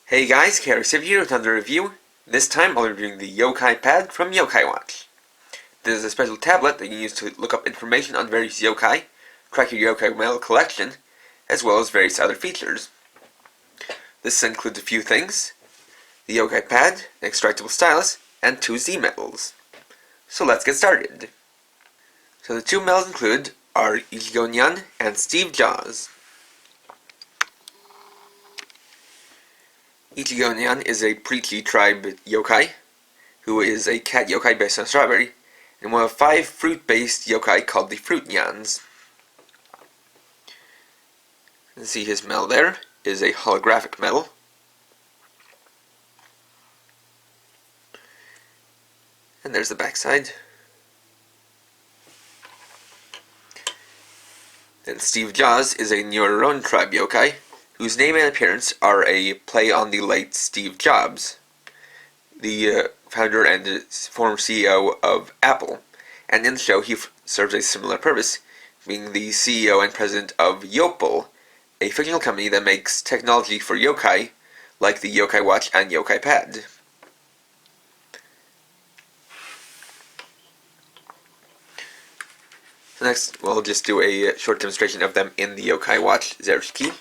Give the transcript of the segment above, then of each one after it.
Hey guys, Karasiv here with another review. This time I'll be reviewing the Yokai Pad from Yokai Watch. This is a special tablet that you can use to look up information on various yokai, track your yokai mail collection, as well as various other features. This includes a few things: the Yokai Pad, an extractable stylus, and 2 Z medals. So let's get started. So the 2 medals included are Ichigo Nyan and Steve Jaws. Ichigo Nyan is a Preachy tribe yokai, who is a cat yokai based on strawberry, and one of 5 fruit-based yokai called the Fruit Nyans. You can see his medal there is a holographic medal. And there's the backside. Then Steve Jaws is a Neuron tribe yokai, whose name and appearance are a play on the late Steve Jobs, the founder and former CEO of Apple, and in the show he serves a similar purpose, being the CEO and president of Yopal, a fictional company that makes technology for yokai, like the Yokai Watch and Yokai Pad. So next, we'll just do a short demonstration of them in the Yokai Watch Zershiki.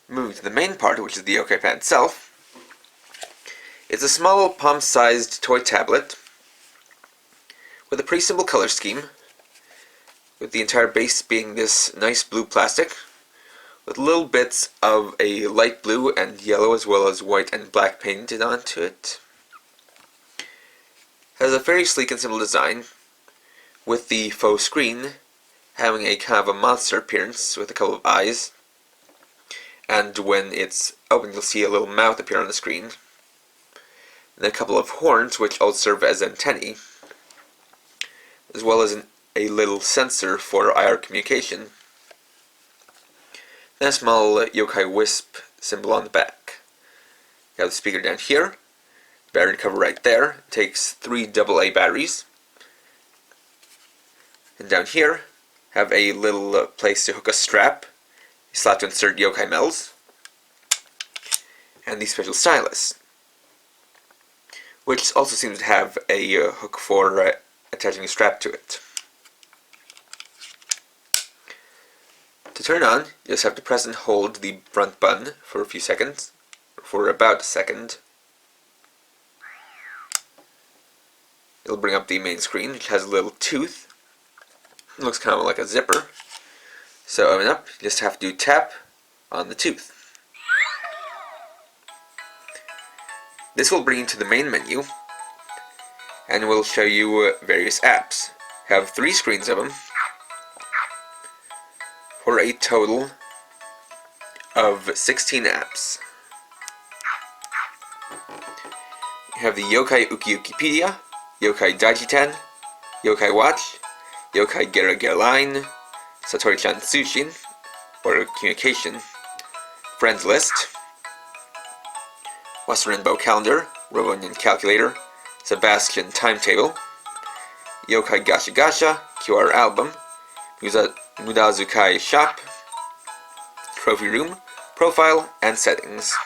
Moving to the main part, which is the Yokai Pad itself. It's a small palm-sized toy tablet with a pretty simple color scheme, with the entire base being this nice blue plastic, with little bits of a light blue and yellow as well as white and black painted onto it. Has a very sleek and simple design, with the faux screen having a kind of a monster appearance with a couple of eyes, and when it's open you'll see a little mouth appear on the screen, and a couple of horns which all serve as antennae, as well as a little sensor for IR communication, and a small yokai wisp symbol on the back. You have the speaker down here, battery cover right there. It takes 3 AA batteries, and down here have a little place to hook a strap, a slot to insert yokai medals, and the special stylus, which also seems to have a hook for attaching a strap to it. To turn on, you just have to press and hold the front button for a few seconds, for about a second. It'll bring up the main screen, which has a little tooth. It looks kind of like a zipper. So open up, you just have to tap on the tooth. This will bring you to the main menu, and will show you various apps. Have 3 screens of them, for a total of 16 apps. You have the Yokai Ukipedia, Yokai Daijiten, Yokai Watch, Yokai Gera Gera Line, Satori-chan Sushin, or communication, friends list, Western Rainbow calendar, Robonian calculator, Sebastian timetable, Yokai Gacha Gacha, QR album, Mudazukai shop, trophy room, profile, and settings.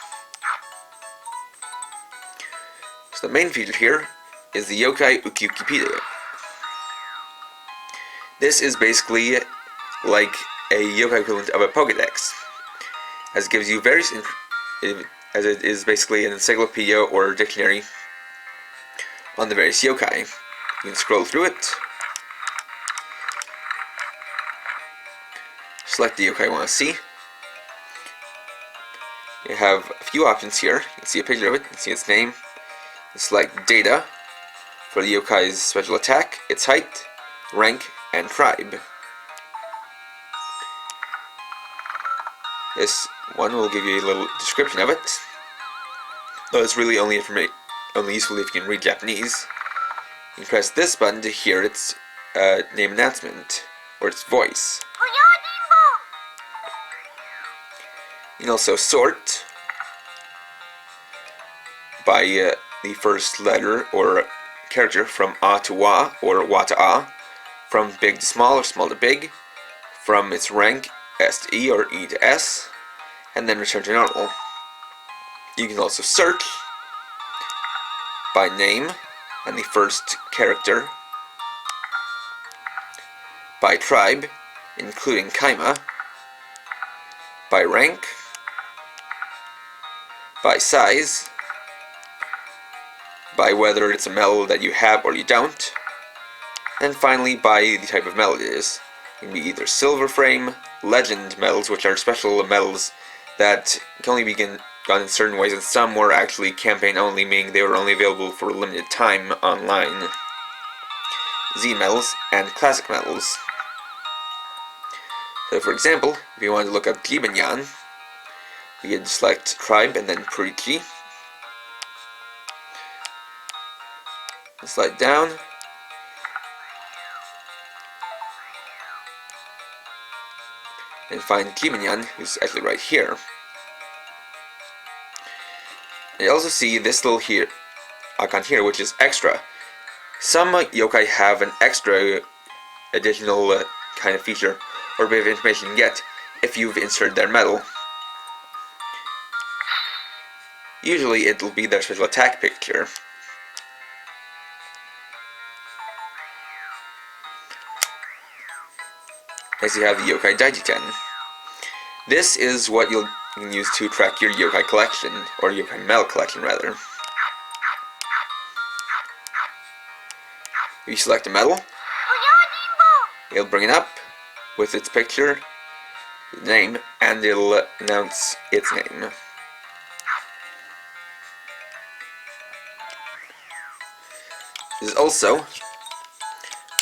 So the main feature here is the Yokai Ukipedia. This is basically like a yokai equivalent of a Pokédex, as it gives you various, as it is basically an encyclopedia or dictionary on the various yokai. You can scroll through it, select the yokai you want to see. You have a few options here. You can see a picture of it, you can see its name. Select data for the yokai's special attack, its height, rank, and tribe. This one will give you a little description of it, though it's really only useful if you can read Japanese. You can press this button to hear its name announcement, or its voice. You can also sort by the first letter or character from A to Wa, or Wa to A, from big to small or small to big, from its rank S to E or E to S, and then return to normal. You can also search by name and the first character, by tribe, including Kaima, by rank, by size, by whether it's a medal that you have or you don't, and finally by the type of medal it is. It can be either silver frame, legend medals, which are special medals that can only be gotten in certain ways, and some were actually campaign only, meaning they were only available for a limited time online. Z medals and classic medals. So for example, if you want to look up Jibanyan, you can select tribe and then Purichi. Slide down. And find Jibanyan, who's actually right here. And you also see this little icon here, which is extra. Some yokai have an extra additional kind of feature or bit of information you can get if you've inserted their medal. Usually it'll be their special attack picture. Next you have the Yokai Daijiten. This is what you can use to track your yokai collection, or yokai medal collection rather. If you select a medal, it'll bring it up with its picture, name, and it'll announce its name. This is also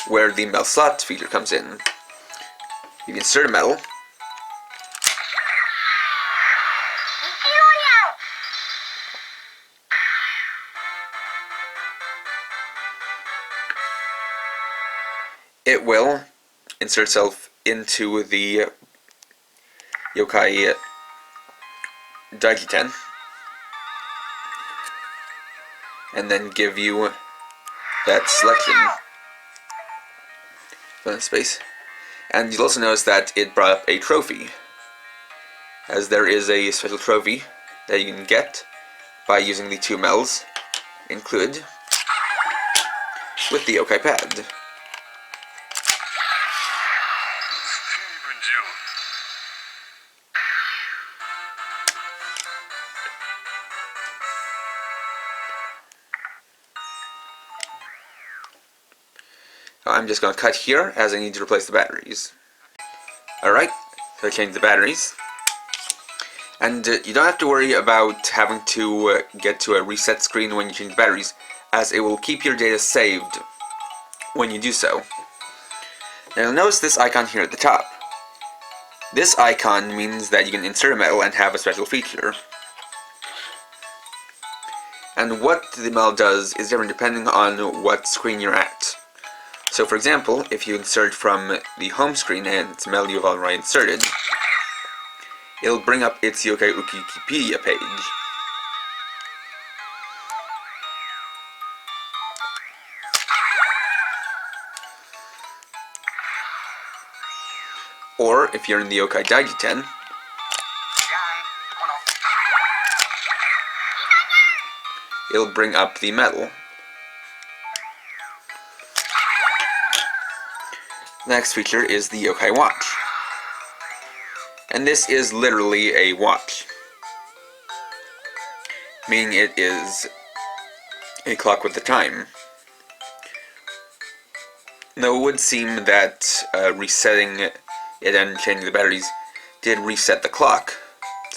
where the medal slot feature comes in. You can insert a medal, it will insert itself into the Yokai Daijiten and then give you that selection from space. And you'll also notice that it brought up a trophy, as there is a special trophy that you can get by using the two medals included with the yokai pad. I'm just going to cut here as I need to replace the batteries. Alright, so I changed the batteries. And you don't have to worry about having to get to a reset screen when you change the batteries, as it will keep your data saved when you do so. Now you'll notice this icon here at the top. This icon means that you can insert a medal and have a special feature. And what the medal does is different depending on what screen you're at. So for example, if you insert from the home screen and it's a medal you've already inserted, it'll bring up its Yokai Wikipedia page. Or if you're in the Yokai Daijiten, it'll bring up the medal. The next feature is the Yokai Watch. And this is literally a watch, meaning it is a clock with the time. Now it would seem that resetting it and changing the batteries did reset the clock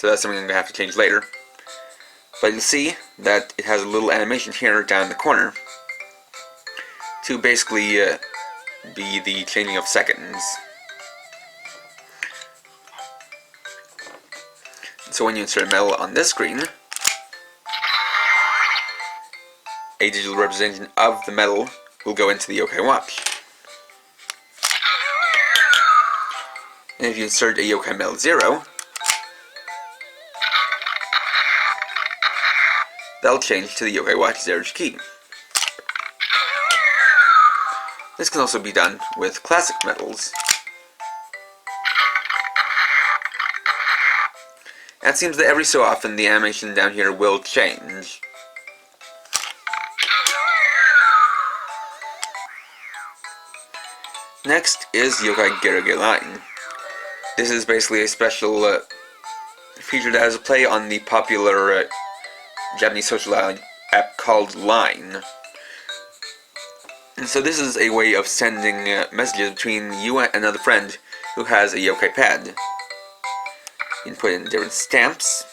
so that's something I'm going to have to change later. But you'll see that it has a little animation here down in the corner to basically be the changing of seconds. So when you insert metal on this screen, a digital representation of the metal will go into the yokai watch. And if you insert a yokai metal 0, that'll change to the yokai watch 0's key. This can also be done with classic metals. And it seems that every so often the animation down here will change. Next is Yokai Gerage Line. This is basically a special feature that has a play on the popular Japanese social app called Line. And so this is a way of sending messages between you and another friend who has a yokai pad. You can put in different stamps.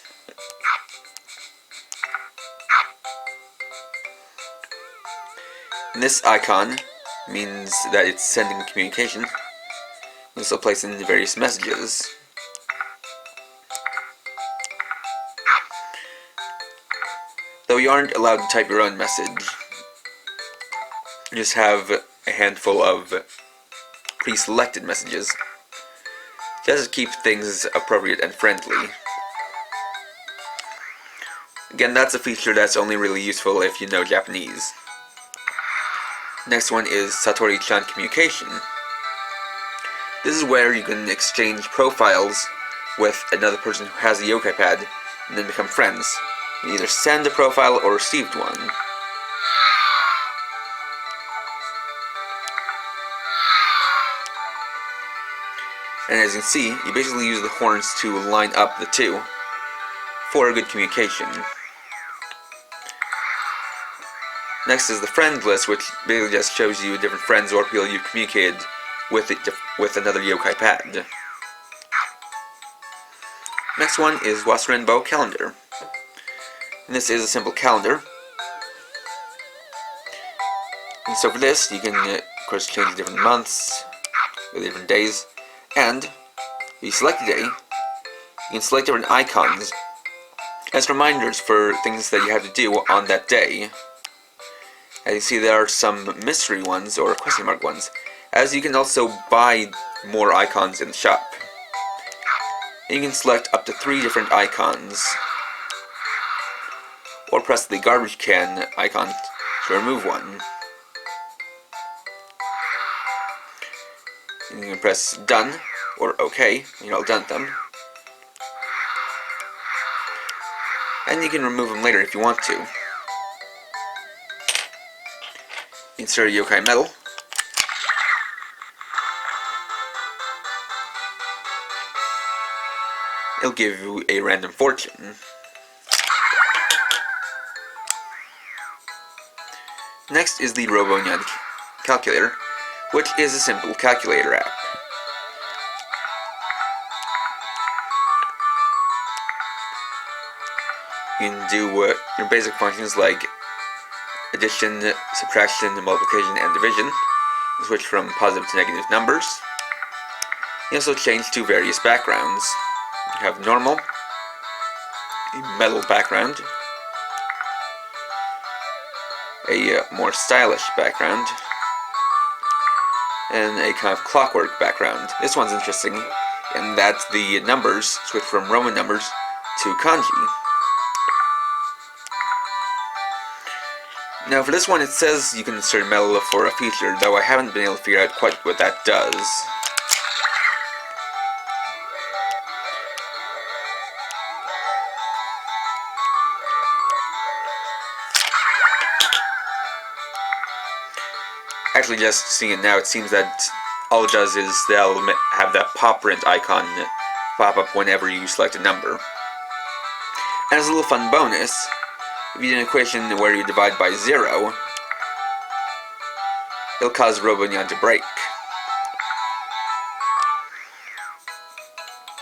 And this icon means that it's sending communication. This will place in various messages. Though you aren't allowed to type your own message. You just have a handful of pre-selected messages, just to keep things appropriate and friendly. Again, that's a feature that's only really useful if you know Japanese. Next one is Satori-chan communication. This is where you can exchange profiles with another person who has a yokai pad, and then become friends. You either send a profile or received one. And as you can see, you basically use the horns to line up the two for a good communication. Next is the friend list, which basically just shows you different friends or people you've communicated with another yokai pad. Next one is Wasurenbo calendar. And this is a simple calendar. And so for this, you can of course change different months, with different days. And if you select a day, you can select different icons as reminders for things that you have to do on that day. As you see, there are some mystery ones or question mark ones, as you can also buy more icons in the shop. And you can select up to 3 different icons, or press the garbage can icon to remove one. And you can press done or OK when you're all done with them. And you can remove them later if you want to. Insert a yokai metal. It'll give you a random fortune. Next is the RoboNyan calculator, which is a simple calculator app. You can do your basic functions like addition, subtraction, multiplication, and division. You switch from positive to negative numbers. You also change to various backgrounds. You have normal, a metal background, a more stylish background, and a kind of clockwork background. This one's interesting in that the numbers switch from Roman numbers to kanji. Now for this one it says you can insert metal for a feature, though I haven't been able to figure out quite what that does. Actually, just seeing it now, it seems that all it does is they'll have that pop print icon pop up whenever you select a number. And as a little fun bonus, if you do an equation where you divide by 0, it'll cause RoboNyan to break.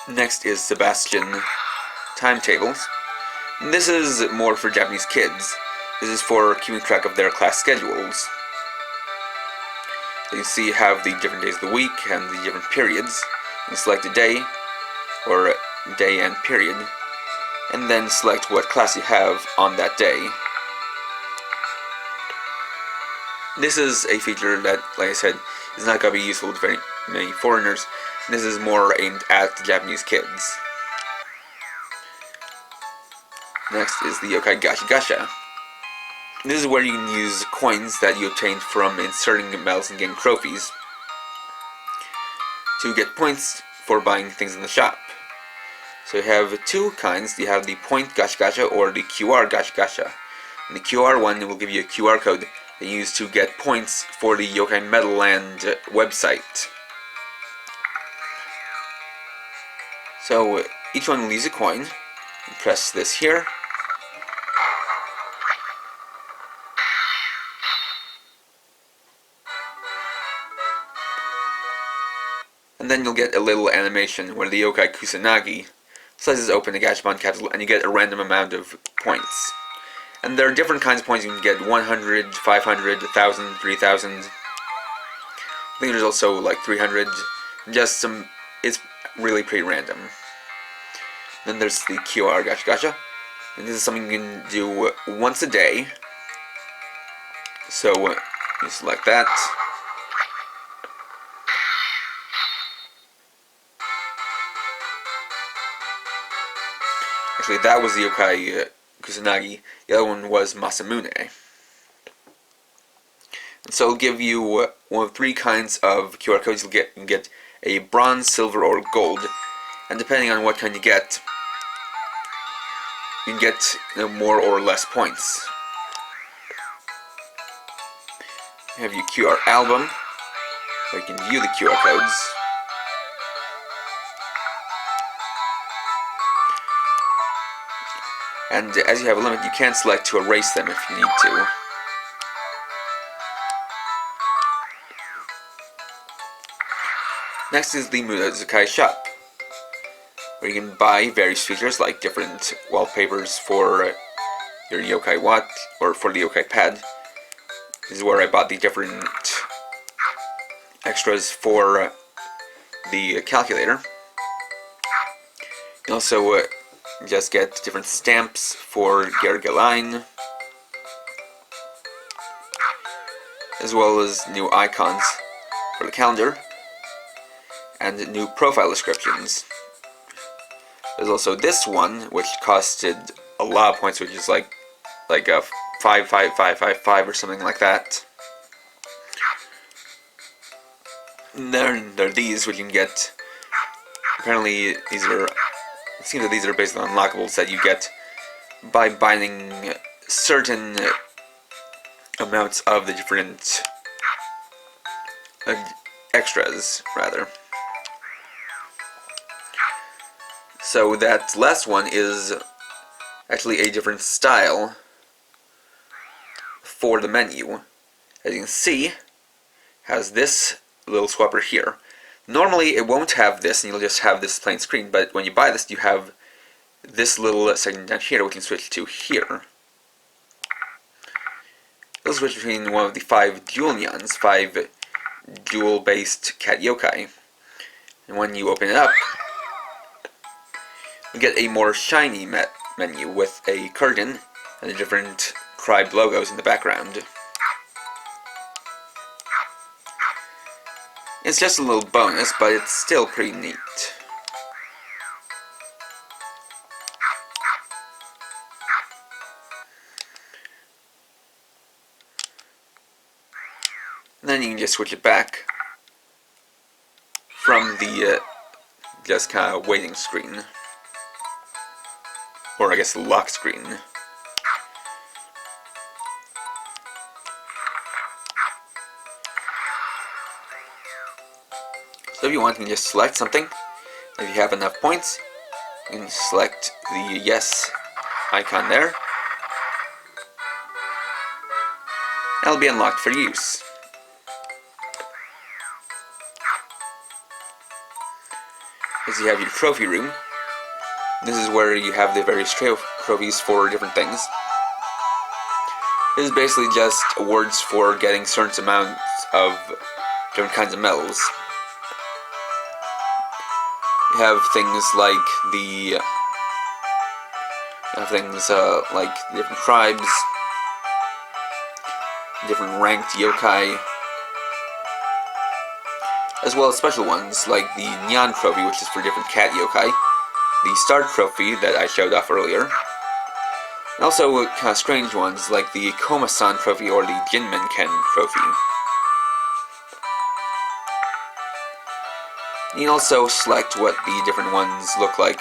Next is Sebastian timetables. This is more for Japanese kids. This is for keeping track of their class schedules. You see you have the different days of the week and the different periods. You select a day, or day and period, and then select what class you have on that day. This is a feature that, like I said, is not going to be useful to very many foreigners. This is more aimed at the Japanese kids. Next is the Yokai Gacha. This is where you can use coins that you obtained from inserting medals and getting trophies to get points for buying things in the shop. So you have two kinds. You have the point Gacha or the QR Gacha. And the QR one will give you a QR code that you use to get points for the Yokai Medal Land website. So each one will use a coin. You press this here. And then you'll get a little animation where the Yokai Kusanagi slices open the Gachapon capsule and you get a random amount of points. And there are different kinds of points. You can get 100, 500, 1,000, 3,000. I think there's also like 300. Just some, it's really pretty random. Then there's the QR Gacha. And this is something you can do once a day. So you select that. Actually, that was the Yokai Kusanagi. The other one was Masamune. And so it'll give you one of three kinds of QR codes. You can get a bronze, silver, or gold. And depending on what kind you get, you can get more or less points. You have your QR album, where you can view the QR codes. And as you have a limit, you can select to erase them if you need to. Next is the Mudazukai shop, where you can buy various features like different wallpapers for your Yokai Watch, or for the Yokai Pad. This is where I bought the different extras for the calculator. You also just get different stamps for Gergeline, as well as new icons for the calendar, and new profile descriptions. There's also this one, which costed a lot of points, which is like a 55555 or something like that. And then there are these, which you can get. Apparently, it seems that these are based on unlockables that you get by buying certain amounts of the different extras, rather. So that last one is actually a different style for the menu. As you can see, has this little swapper here. Normally it won't have this, and you'll just have this plain screen, but when you buy this, you have this little segment down here we can switch to here. It'll switch between one of the 5 dual nyans, 5 dual-based cat yokai. And when you open it up, you get a more shiny menu with a curtain and the different tribe logos in the background. It's just a little bonus, but it's still pretty neat. And then you can just switch it back from the just kind of waiting screen. Or I guess the lock screen. So if you want, you can just select something. If you have enough points, you can select the yes icon there. And it'll be unlocked for use. As you have your trophy room, This is where you have the various trophies for different things. This is basically just awards for getting certain amounts of different kinds of medals. You have things like the different tribes, different ranked yokai, as well as special ones like the Nyan Trophy, which is for different cat yokai, the Star Trophy that I showed off earlier, and also kind of strange ones like the Koma-san Trophy or the Jinmen-ken Trophy. You can also select what the different ones look like.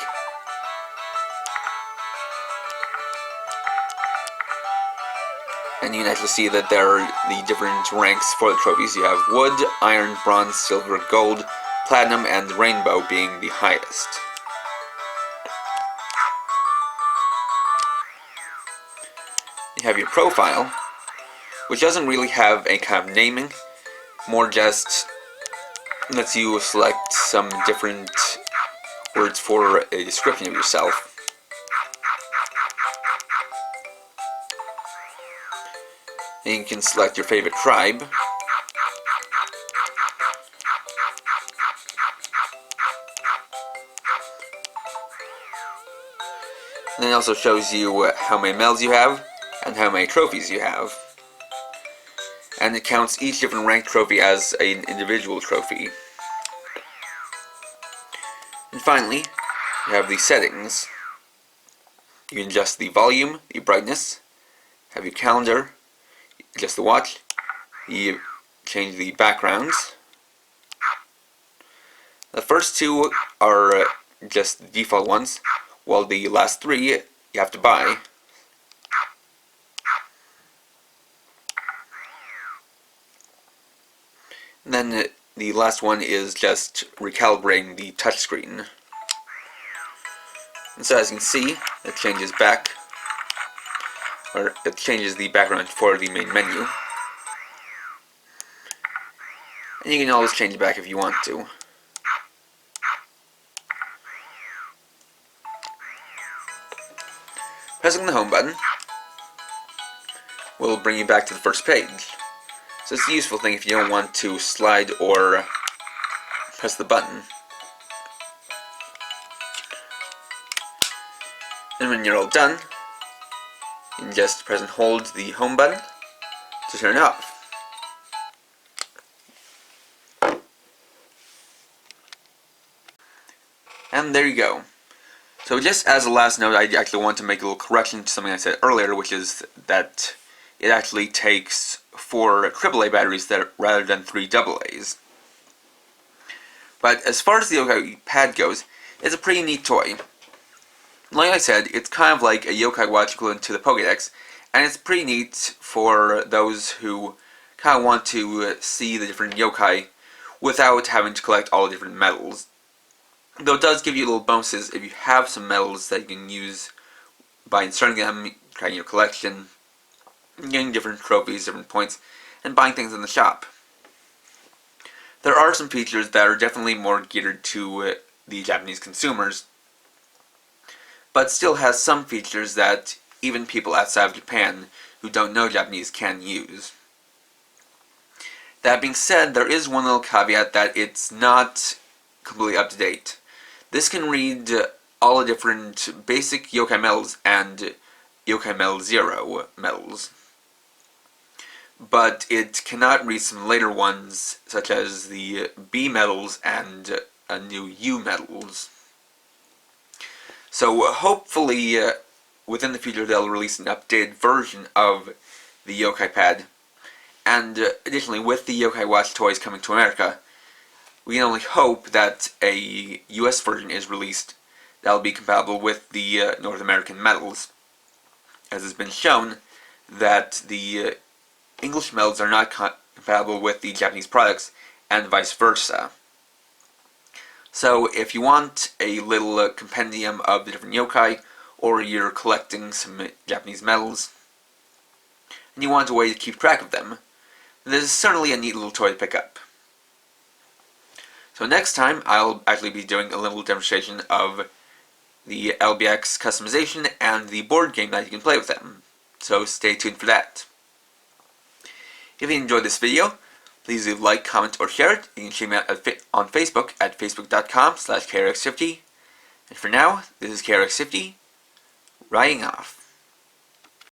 And you can actually see that there are the different ranks for the trophies. You have wood, iron, bronze, silver, gold, platinum, and rainbow being the highest. You have your profile, which doesn't really have a kind of naming, more just lets you select some different words for a description of yourself. And you can select your favorite tribe. And it also shows you how many medals you have and how many trophies you have. And it counts each different ranked trophy as an individual trophy. And finally, you have the settings. You can adjust the volume, the brightness, have your calendar, adjust the watch, you change the backgrounds. The first two are just the default ones, while the last three you have to buy. And then the last one is just recalibrating the touchscreen. And so as you can see, it changes back, or it changes the background for the main menu. And you can always change it back if you want to. Pressing the home button will bring you back to the first page. So it's a useful thing if you don't want to slide or press the button. And when you're all done, you can just press and hold the home button to turn it off. And there you go. So just as a last note, I actually want to make a little correction to something I said earlier, which is that it actually takes 4 AAA batteries rather than 3 AA's. But as far as the Okapi pad goes, it's a pretty neat toy. Like I said, it's kind of like a yokai watch equivalent to the Pokédex, and it's pretty neat for those who kind of want to see the different yokai without having to collect all the different medals. Though it does give you little bonuses if you have some medals that you can use by inserting them, trying your collection, getting different trophies, different points, and buying things in the shop. There are some features that are definitely more geared to the Japanese consumers, but still has some features that even people outside of Japan who don't know Japanese can use. That being said, there is one little caveat that it's not completely up to date. This can read all the different basic yokai medals and yokai medal 0 medals, but it cannot read some later ones such as the B medals and new U medals. So hopefully within the future they'll release an updated version of the yokai pad, and additionally with the yokai watch toys coming to America, we can only hope that a US version is released that will be compatible with the North American medals, as has been shown that the English medals are not compatible with the Japanese products and vice versa. So if you want a little compendium of the different yokai, or you're collecting some Japanese medals and you want a way to keep track of them, this is certainly a neat little toy to pick up. So next time I'll actually be doing a little demonstration of the LBX customization, and the board game that you can play with them. So stay tuned for that. If you enjoyed this video, please leave a like, comment, or share it. You can check me out on Facebook at facebook.com/KRX50. And for now, this is KRX50, writing off.